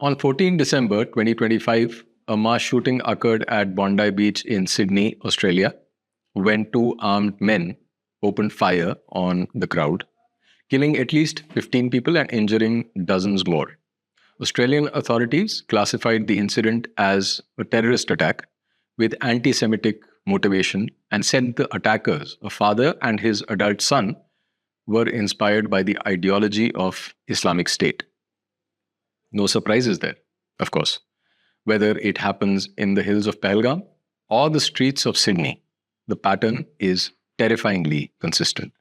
On 14 December 2025, a mass shooting occurred at Bondi Beach in Sydney, Australia, when two armed men opened fire on the crowd, killing at least 15 people and injuring dozens more. Australian authorities classified the incident as a terrorist attack with anti Semitic motivation and said the attackers, a father and his adult son, were inspired by the ideology of Islamic State. No surprises there, of course. Whether it happens in the hills of Pahalgam or the streets of Sydney, the pattern is terrifyingly consistent.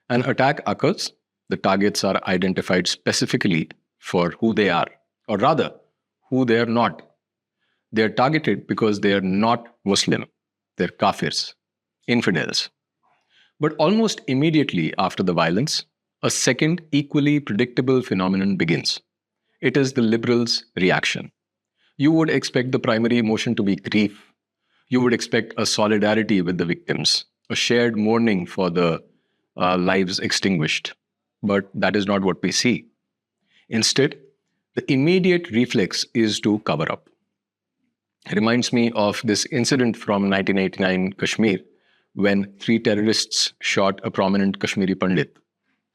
An attack occurs, the targets are identified specifically for who they are, or rather, who they are not. They are targeted because they are not Muslim. They're kafirs, infidels. But almost immediately after the violence, a second equally predictable phenomenon begins. It is the liberals' reaction. You would expect the primary emotion to be grief. You would expect a solidarity with the victims, a shared mourning for the lives extinguished. But that is not what we see. Instead, the immediate reflex is to cover up. It reminds me of this incident from 1989 Kashmir, when three terrorists shot a prominent Kashmiri Pandit,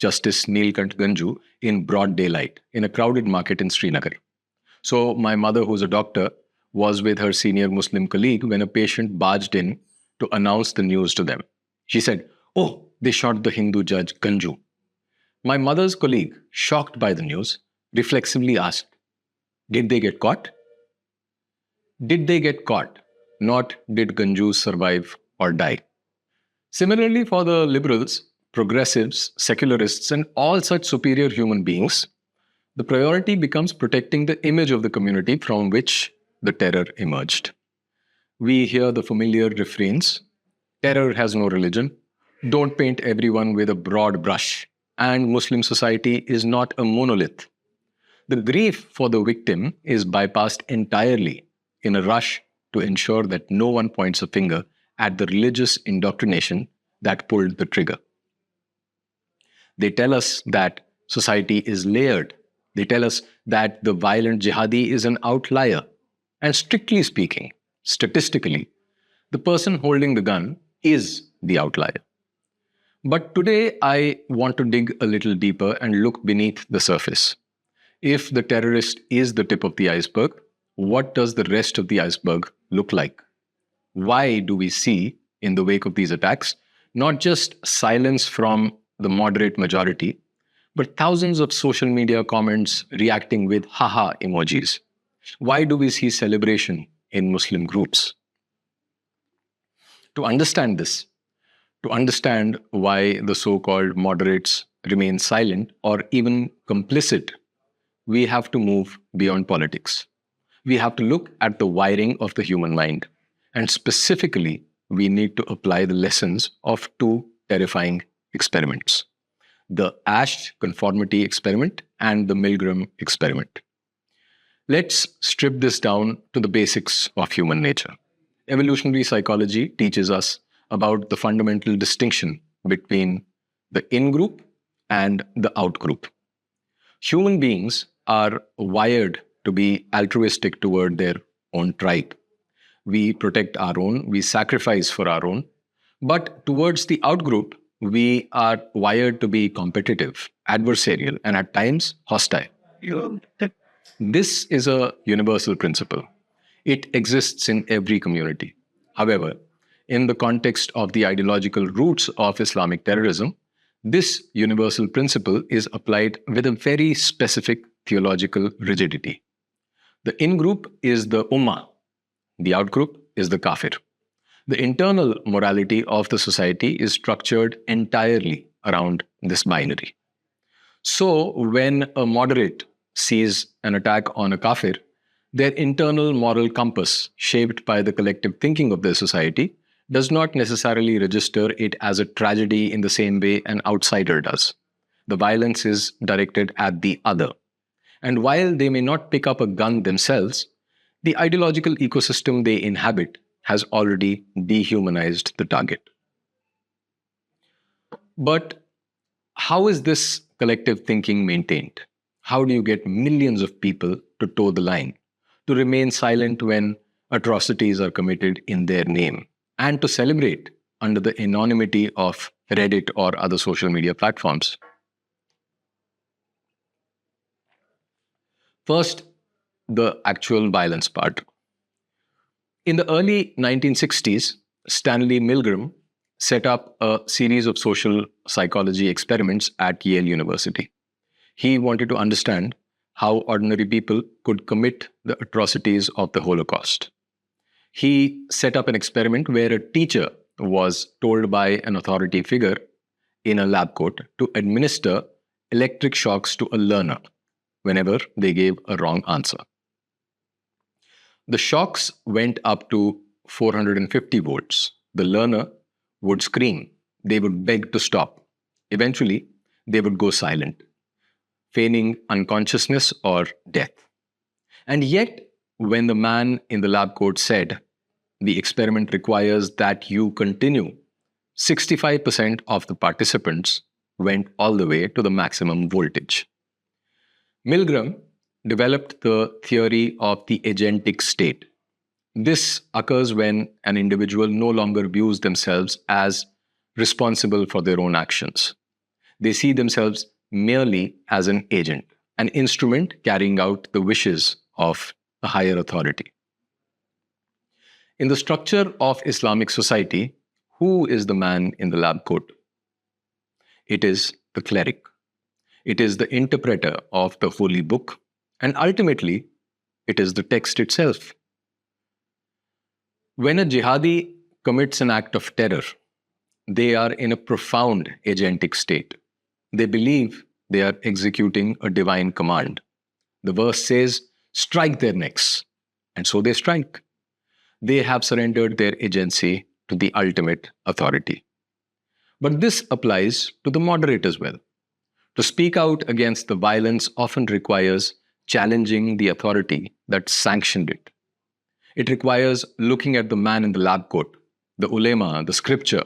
Justice Neelkant Ganju, in broad daylight in a crowded market in Srinagar. So my mother, who's a doctor, was with her senior Muslim colleague when a patient barged in to announce the news to them. She said, "Oh, they shot the Hindu judge Ganju." My mother's colleague, shocked by the news, reflexively asked, "Did they get caught?" Did they get caught? Not did Ganju survive or die. Similarly, for the liberals, progressives, secularists, and all such superior human beings, the priority becomes protecting the image of the community from which the terror emerged. We hear the familiar refrains: terror has no religion, don't paint everyone with a broad brush, and Muslim society is not a monolith. The grief for the victim is bypassed entirely in a rush to ensure that no one points a finger at the religious indoctrination that pulled the trigger. They tell us that society is layered. They tell us that the violent jihadi is an outlier. And strictly speaking, statistically, the person holding the gun is the outlier. But today, I want to dig a little deeper and look beneath the surface. If the terrorist is the tip of the iceberg, what does the rest of the iceberg look like? Why do we see, in the wake of these attacks, not just silence from the moderate majority, but thousands of social media comments reacting with haha emojis? Why do we see celebration in Muslim groups? To understand this, to understand why the so-called moderates remain silent or even complicit, we have to move beyond politics. We have to look at the wiring of the human mind. And specifically, we need to apply the lessons of two terrifying experiments: the Asch Conformity Experiment and the Milgram Experiment. Let's strip this down to the basics of human nature. Evolutionary psychology teaches us about the fundamental distinction between the in-group and the out-group. Human beings are wired to be altruistic toward their own tribe. We protect our own, we sacrifice for our own. But towards the outgroup, we are wired to be competitive, adversarial, and at times hostile. This is a universal principle. It exists in every community. However, in the context of the ideological roots of Islamic terrorism, this universal principle is applied with a very specific theological rigidity. The in-group is the ummah. The out-group is the kafir. The internal morality of the society is structured entirely around this binary. So when a moderate sees an attack on a kafir, their internal moral compass, shaped by the collective thinking of their society, does not necessarily register it as a tragedy in the same way an outsider does. The violence is directed at the other. And while they may not pick up a gun themselves, the ideological ecosystem they inhabit has already dehumanized the target. But how is this collective thinking maintained? How do you get millions of people to toe the line, to remain silent when atrocities are committed in their name, and to celebrate under the anonymity of Reddit or other social media platforms. First, the actual violence part. In the early 1960s, Stanley Milgram set up a series of social psychology experiments at Yale University. He wanted to understand how ordinary people could commit the atrocities of the Holocaust. He set up an experiment where a teacher was told by an authority figure in a lab coat to administer electric shocks to a learner whenever they gave a wrong answer. The shocks went up to 450 volts. The learner would scream. They would beg to stop. Eventually, they would go silent, feigning unconsciousness or death. And yet, when the man in the lab coat said, the experiment requires that you continue, 65% of the participants went all the way to the maximum voltage. Milgram developed the theory of the agentic state. This occurs when an individual no longer views themselves as responsible for their own actions. They see themselves merely as an agent, an instrument carrying out the wishes of a higher authority. In the structure of Islamic society, who is the man in the lab coat? It is the cleric. It is the interpreter of the holy book, and ultimately, it is the text itself. When a jihadi commits an act of terror, they are in a profound agentic state. They believe they are executing a divine command. The verse says, strike their necks. And so they strike. They have surrendered their agency to the ultimate authority. But this applies to the moderate as well. To speak out against the violence often requires challenging the authority that sanctioned it. It requires looking at the man in the lab coat, the ulema, the scripture,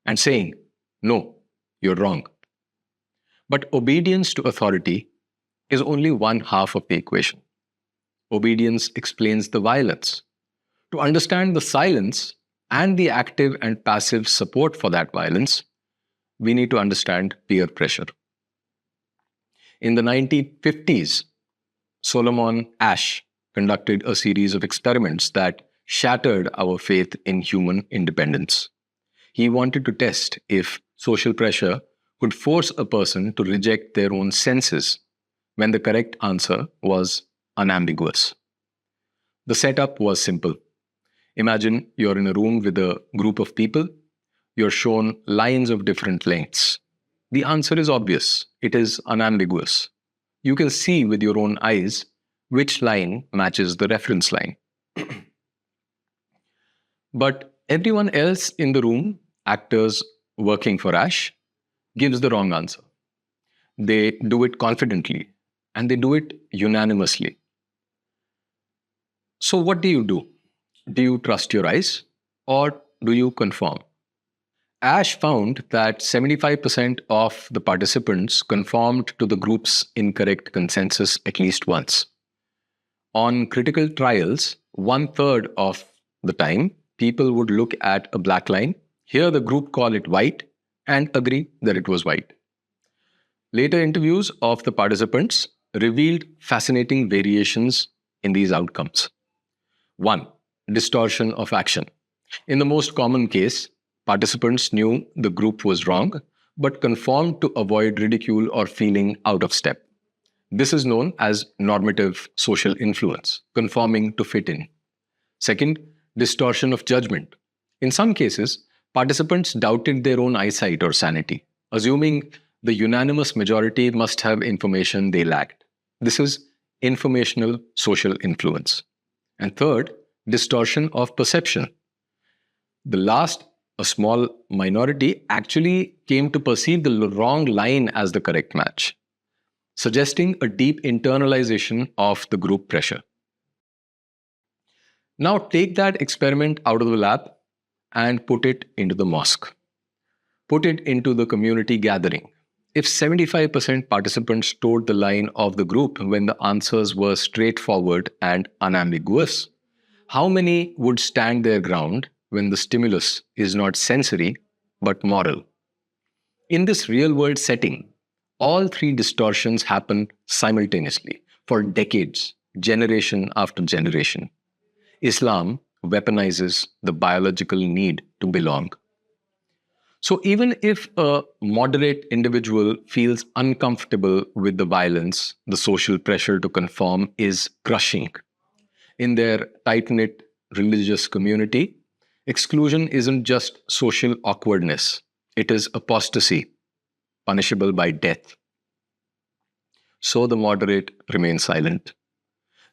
and saying, no, you're wrong. But obedience to authority is only one half of the equation. Obedience explains the violence. To understand the silence and the active and passive support for that violence, we need to understand peer pressure. In the 1950s, Solomon Asch conducted a series of experiments that shattered our faith in human independence. He wanted to test if social pressure could force a person to reject their own senses when the correct answer was unambiguous. The setup was simple. Imagine you're in a room with a group of people. You're shown lines of different lengths. The answer is obvious. It is unambiguous. You can see with your own eyes which line matches the reference line. But everyone else in the room, actors working for Asch, gives the wrong answer. They do it confidently and they do it unanimously. So what do you do? Do you trust your eyes or do you conform? Asch found that 75% of the participants conformed to the group's incorrect consensus at least once. On critical trials, 1/3 of the time, people would look at a black line, hear the group call it white, and agree that it was white. Later interviews of the participants revealed fascinating variations in these outcomes. 1. Distortion of action. In the most common case, participants knew the group was wrong, but conformed to avoid ridicule or feeling out of step. This is known as normative social influence, conforming to fit in. Second, distortion of judgment. In some cases, participants doubted their own eyesight or sanity, assuming the unanimous majority must have information they lacked. This is informational social influence. And third, distortion of perception. The last, a small minority, actually came to perceive the wrong line as the correct match, suggesting a deep internalization of the group pressure. Now take that experiment out of the lab and put it into the mosque. Put it into the community gathering. If 75% participants toed the line of the group when the answers were straightforward and unambiguous, how many would stand their ground when the stimulus is not sensory but moral? In this real world setting, all three distortions happen simultaneously for decades, generation after generation. Islam weaponizes the biological need to belong. So, even if a moderate individual feels uncomfortable with the violence, the social pressure to conform is crushing. In their tight knit religious community, exclusion isn't just social awkwardness, it is apostasy, punishable by death. So the moderate remain silent.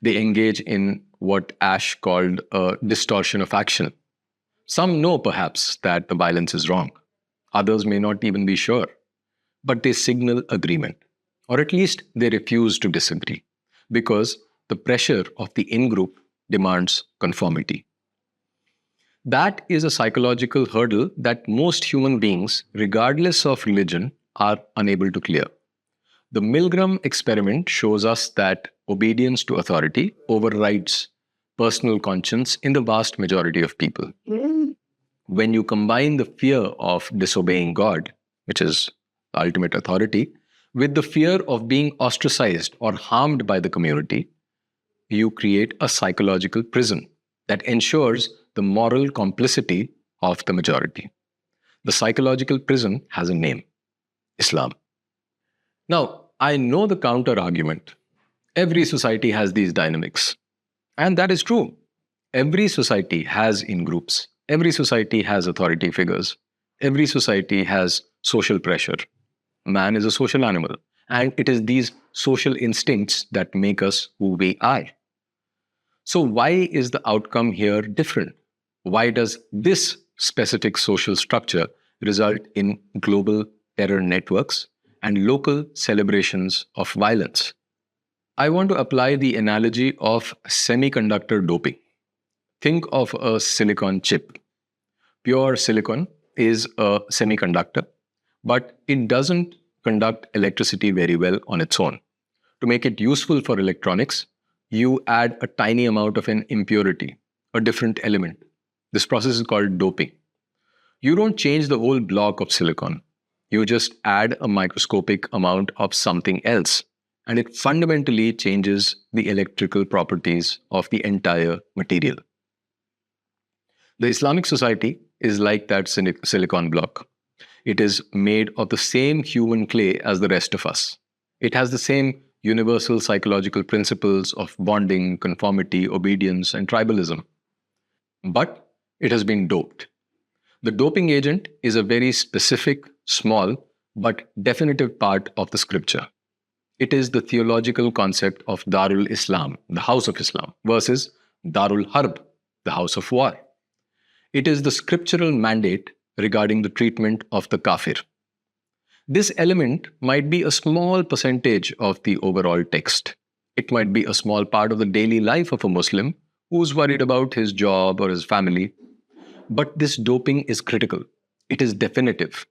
They engage in what Asch called a distortion of action. Some know perhaps that the violence is wrong. Others may not even be sure, but they signal agreement, or at least they refuse to disagree, because the pressure of the in group demands conformity. That is a psychological hurdle that most human beings, regardless of religion, are unable to clear. The Milgram experiment shows us that obedience to authority overrides personal conscience in the vast majority of people. When you combine the fear of disobeying God, which is the ultimate authority, with the fear of being ostracized or harmed by the community, you create a psychological prison that ensures the moral complicity of the majority. The psychological prison has a name: Islam. Now, I know the counter argument. Every society has these dynamics. And that is true. Every society has in groups. Every society has authority figures. Every society has social pressure. Man is a social animal. And it is these social instincts that make us who we are. So, why is the outcome here different? Why does this specific social structure result in global terror networks and local celebrations of violence? I want to apply the analogy of semiconductor doping. Think of a silicon chip. Pure silicon is a semiconductor, but it doesn't conduct electricity very well on its own. To make it useful for electronics, you add a tiny amount of an impurity, a different element. This process is called doping. You don't change the whole block of silicon. You just add a microscopic amount of something else, and it fundamentally changes the electrical properties of the entire material. The Islamic society is like that silicon block. It is made of the same human clay as the rest of us. It has the same universal psychological principles of bonding, conformity, obedience, and tribalism. But it has been doped. The doping agent is a very specific, small, but definitive part of the scripture. It is the theological concept of Darul Islam, the house of Islam, versus Darul Harb, the house of war. It is the scriptural mandate regarding the treatment of the kafir. This element might be a small percentage of the overall text. It might be a small part of the daily life of a Muslim who's worried about his job or his family. But this doping is critical. It is definitive.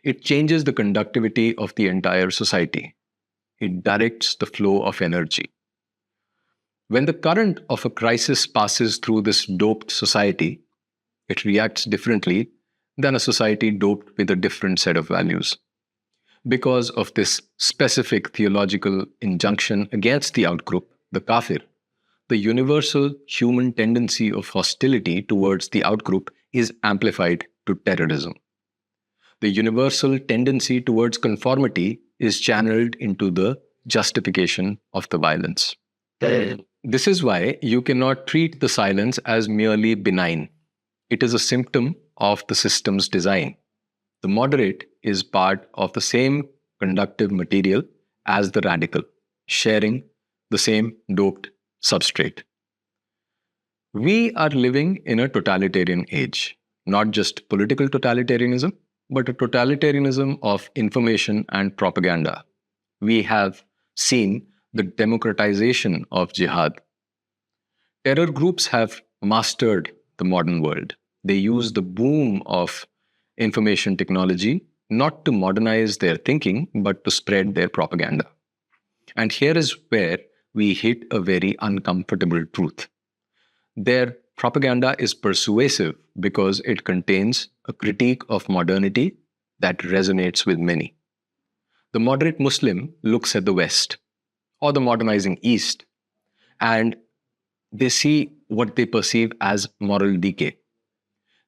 It changes the conductivity of the entire society. It directs the flow of energy. When the current of a crisis passes through this doped society, it reacts differently than a society doped with a different set of values. Because of this specific theological injunction against the outgroup, the kafir, the universal human tendency of hostility towards the outgroup is amplified to terrorism. The universal tendency towards conformity is channeled into the justification of the violence. This is why you cannot treat the silence as merely benign. It is a symptom of the system's design. The moderate is part of the same conductive material as the radical, sharing the same doped substrate. We are living in a totalitarian age, not just political totalitarianism, but a totalitarianism of information and propaganda. We have seen the democratization of jihad. Terror groups have mastered the modern world. They use the boom of information technology, not to modernize their thinking, but to spread their propaganda. And here is where we hit a very uncomfortable truth. Their propaganda is persuasive because it contains a critique of modernity that resonates with many. The moderate Muslim looks at the West or the modernizing East, and they see what they perceive as moral decay.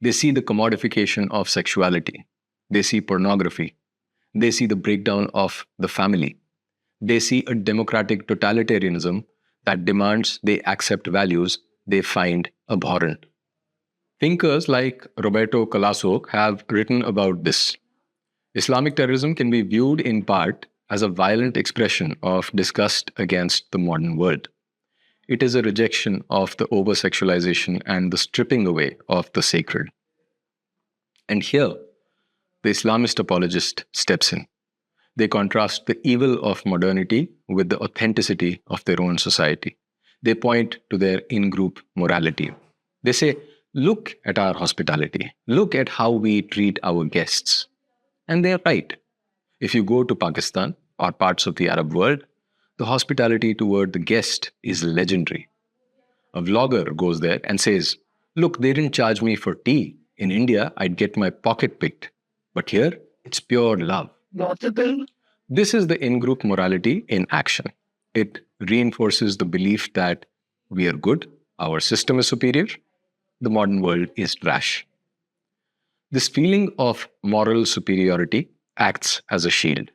They see the commodification of sexuality. They see pornography. They see the breakdown of the family. They see a democratic totalitarianism that demands they accept values they find abhorrent. Thinkers like Roberto Colasso have written about this. Islamic terrorism can be viewed in part as a violent expression of disgust against the modern world. It is a rejection of the over sexualization and the stripping away of the sacred. And here, the Islamist apologist steps in. They contrast the evil of modernity with the authenticity of their own society. They point to their in group morality. They say, look at our hospitality, look at how we treat our guests. And they're right. If you go to Pakistan or parts of the Arab world, the hospitality toward the guest is legendary. A vlogger goes there and says, look, they didn't charge me for tea. In India, I'd get my pocket picked. But here, it's pure love. This is the in group morality in action. It reinforces the belief that we are good, our system is superior, the modern world is trash. This feeling of moral superiority acts as a shield.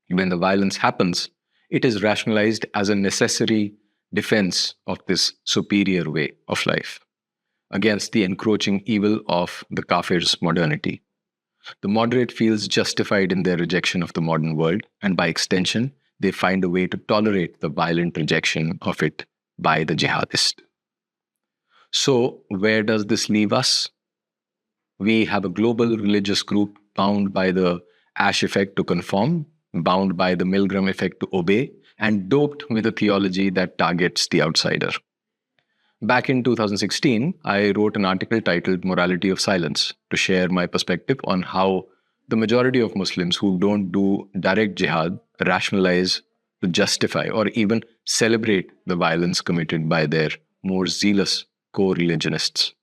When the violence happens, it is rationalized as a necessary defense of this superior way of life against the encroaching evil of the kafir's modernity. The moderate feels justified in their rejection of the modern world, and by extension, they find a way to tolerate the violent rejection of it by the jihadist. So, where does this leave us? We have a global religious group bound by the Asch Effect to conform, bound by the Milgram Effect to obey, and doped with a theology that targets the outsider. Back in 2016, I wrote an article titled Morality of Silence to share my perspective on how the majority of Muslims who don't do direct jihad rationalize to justify or even celebrate the violence committed by their more zealous co-religionists.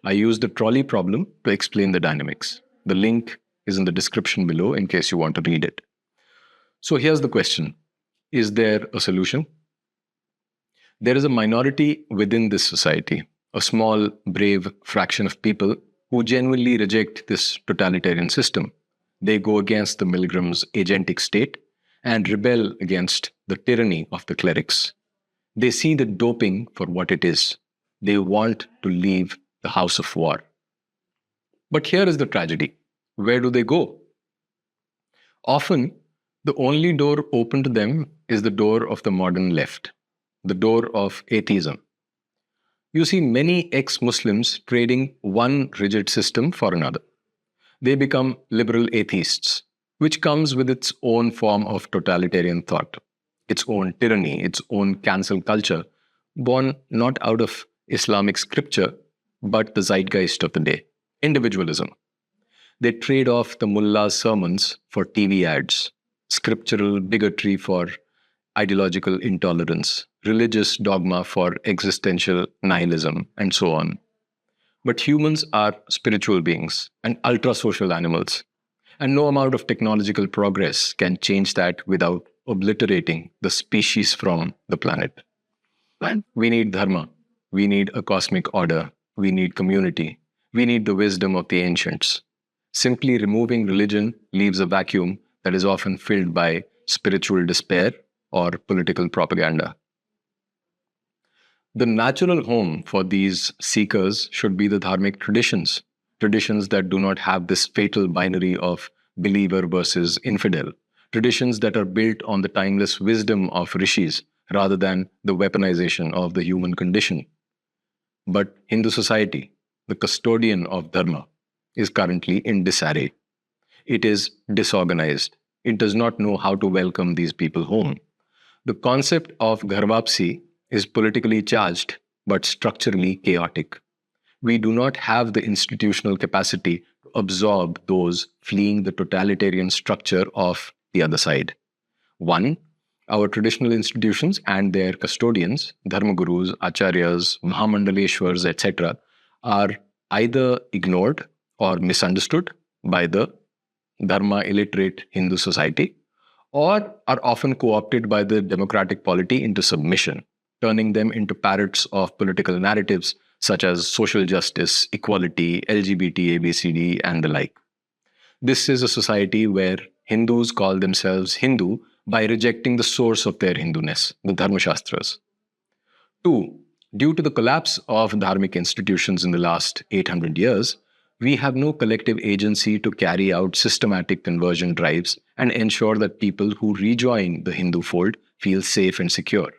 I used the trolley problem to explain the dynamics. The link is in the description below in case you want to read it. So here's the question. Is there a solution? There is a minority within this society, a small, brave fraction of people who genuinely reject this totalitarian system. They go against the Milgram's agentic state and rebel against the tyranny of the clerics. They see the doping for what it is. They want to leave the house of war. But here is the tragedy. Where do they go? Often, the only door open to them is the door of the modern left, the door of atheism. You see many ex-Muslims trading one rigid system for another. They become liberal atheists, which comes with its own form of totalitarian thought, its own tyranny, its own cancel culture, born not out of Islamic scripture, but the zeitgeist of the day, individualism. They trade off the mullah's sermons for TV ads, scriptural bigotry for ideological intolerance, religious dogma for existential nihilism, and so on. But humans are spiritual beings and ultra-social animals, and no amount of technological progress can change that without obliterating the species from the planet. We need dharma. We need a cosmic order. We need community. We need the wisdom of the ancients. Simply removing religion leaves a vacuum that is often filled by spiritual despair or political propaganda. The natural home for these seekers should be the dharmic traditions, traditions that do not have this fatal binary of believer versus infidel, traditions that are built on the timeless wisdom of rishis rather than the weaponization of the human condition. But Hindu society, the custodian of dharma, is currently in disarray. It is disorganized. It does not know how to welcome these people home. The concept of Gharvapsi is politically charged but structurally chaotic. We do not have the institutional capacity to absorb those fleeing the totalitarian structure of the other side. One, our traditional institutions and their custodians, dharmagurus, acharyas, mahamandaleshwars, etc., are either ignored or misunderstood by the dharma illiterate Hindu society, or are often co opted by the democratic polity into submission, turning them into parrots of political narratives such as social justice, equality, LGBT, ABCD, and the like. This is a society where Hindus call themselves Hindu by rejecting the source of their Hinduness, the Dharma Shastras. Two, due to the collapse of dharmic institutions in the last 800 years, we have no collective agency to carry out systematic conversion drives and ensure that people who rejoin the Hindu fold feel safe and secure.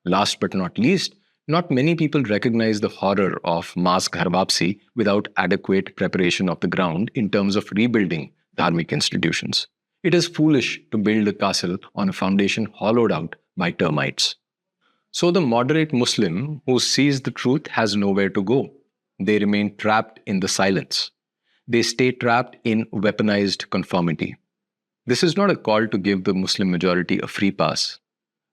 Last but not least, not many people recognize the horror of mass gharvapsi without adequate preparation of the ground in terms of rebuilding dharmic institutions. It is foolish to build a castle on a foundation hollowed out by termites. So the moderate Muslim who sees the truth has nowhere to go. They remain trapped in the silence. They stay trapped in weaponized conformity. This is not a call to give the Muslim majority a free pass.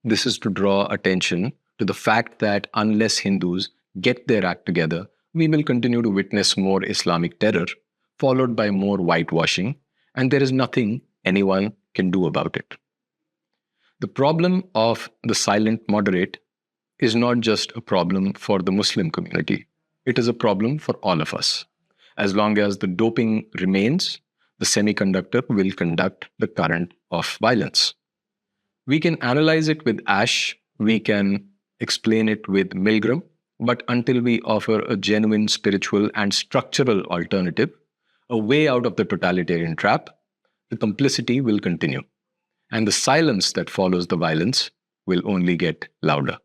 This is to draw attention to the fact that unless Hindus get their act together, we will continue to witness more Islamic terror, followed by more whitewashing, and there is nothing anyone can do about it. The problem of the silent moderate is not just a problem for the Muslim community. It is a problem for all of us. As long as the doping remains, the semiconductor will conduct the current of violence. We can analyze it with Asch, we can explain it with Milgram, but until we offer a genuine spiritual and structural alternative, a way out of the totalitarian trap, the complicity will continue. And the silence that follows the violence will only get louder.